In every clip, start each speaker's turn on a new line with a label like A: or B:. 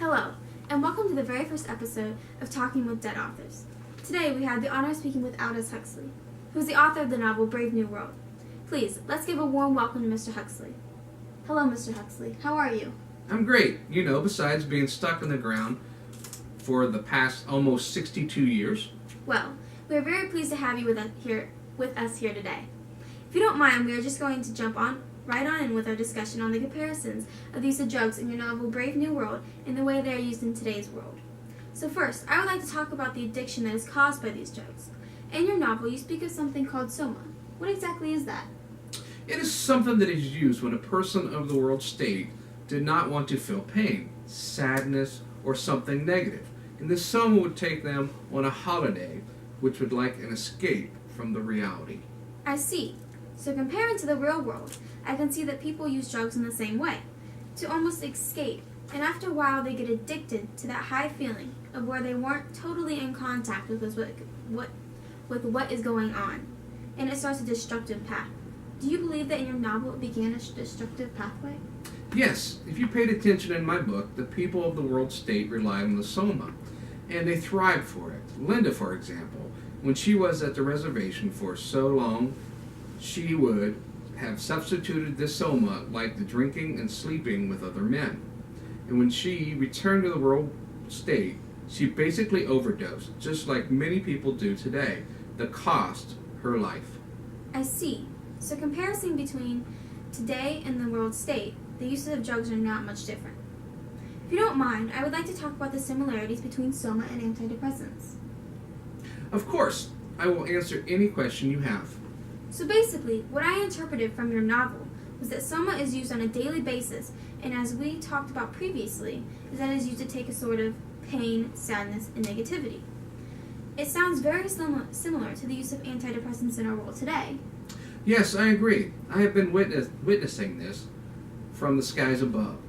A: Hello, and welcome to the very first episode of Talking with Dead Authors. Today we have the honor of speaking with Aldous Huxley, who is the author of the novel Brave New World. Please, let's give a warm welcome to Mr. Huxley. Hello, Mr. Huxley. How are you?
B: I'm great. Besides being stuck in the ground for the past almost 62 years.
A: Well, we are very pleased to have you with us here today. If you don't mind, we are just going to jump right on in with our discussion on the comparisons of the use of drugs in your novel Brave New World and the way they are used in today's world. So first, I would like to talk about the addiction that is caused by these drugs. In your novel, you speak of something called soma. What exactly is that?
B: It is something that is used when a person of the world state did not want to feel pain, sadness, or something negative. And this soma would take them on a holiday, which would like an escape from the reality.
A: I see. So comparing to the real world, I can see that people use drugs in the same way, to almost escape, and after a while they get addicted to that high feeling of where they weren't totally in contact with what is going on, and it starts a destructive path. Do you believe that in your novel it began a destructive pathway?
B: Yes, if you paid attention in my book, the people of the world state relied on the soma, and they thrived for it. Linda, for example, when she was at the reservation for so long, she would have substituted this soma like the drinking and sleeping with other men. And when she returned to the world state, she basically overdosed, just like many people do today. The cost her life.
A: I see. So comparison between today and the world state, the uses of drugs are not much different. If you don't mind, I would like to talk about the similarities between soma and antidepressants.
B: Of course, I will answer any question you have.
A: So basically, what I interpreted from your novel was that soma is used on a daily basis, and as we talked about previously, is that it is used to take a sort of pain, sadness, and negativity. It sounds very similar to the use of antidepressants in our world today.
B: Yes, I agree. I have been witnessing this from the skies above.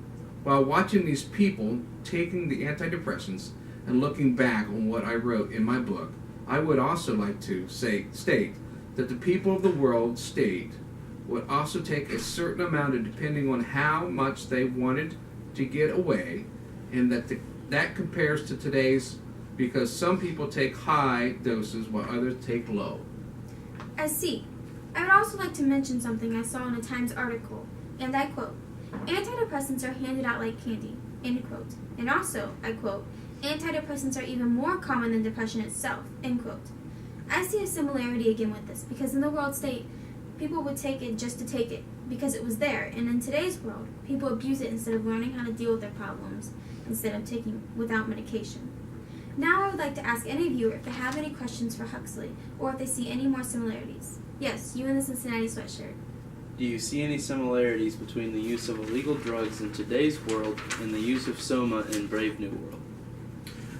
B: While watching these people taking the antidepressants and looking back on what I wrote in my book, I would also like to state that the people of the world state would also take a certain amount of depending on how much they wanted to get away, and that compares to today's, because some people take high doses while others take low.
A: I see. I would also like to mention something I saw in a Times article, and I quote, "Antidepressants are handed out like candy," end quote. And also, I quote, "Antidepressants are even more common than depression itself," end quote. I see a similarity again with this, because in the world state, people would take it just to take it, because it was there, and in today's world, people abuse it instead of learning how to deal with their problems, instead of taking without medication. Now I would like to ask any viewer if they have any questions for Huxley, or if they see any more similarities. Yes, you in the Cincinnati sweatshirt.
C: Do you see any similarities between the use of illegal drugs in today's world and the use of soma in Brave New World?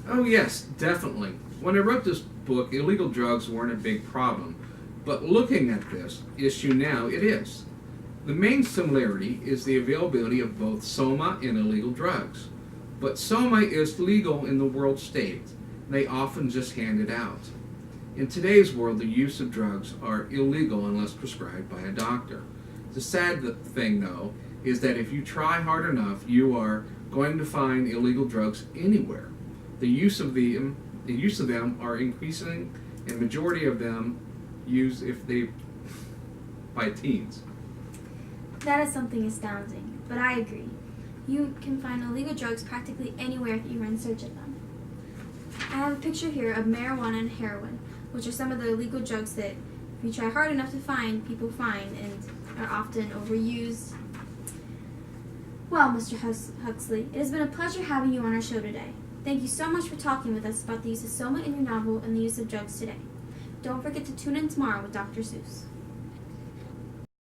B: Oh yes, definitely. When I wrote this book, illegal drugs weren't a big problem, but looking at this issue now, it is. The main similarity is the availability of both soma and illegal drugs. But soma is legal in the world state. They often just hand it out. In today's world, the use of drugs are illegal unless prescribed by a doctor. The sad thing, though, is that if you try hard enough, you are going to find illegal drugs anywhere. The use of them are increasing, and majority of them used by teens.
A: That is something astounding, but I agree. You can find illegal drugs practically anywhere that you are in search of them. I have a picture here of marijuana and heroin, which are some of the illegal drugs that, if you try hard enough to find, people find and are often overused. Well, Mr. Huxley, it has been a pleasure having you on our show today. Thank you so much for talking with us about the use of soma in your novel and the use of drugs today. Don't forget to tune in tomorrow with Dr. Seuss.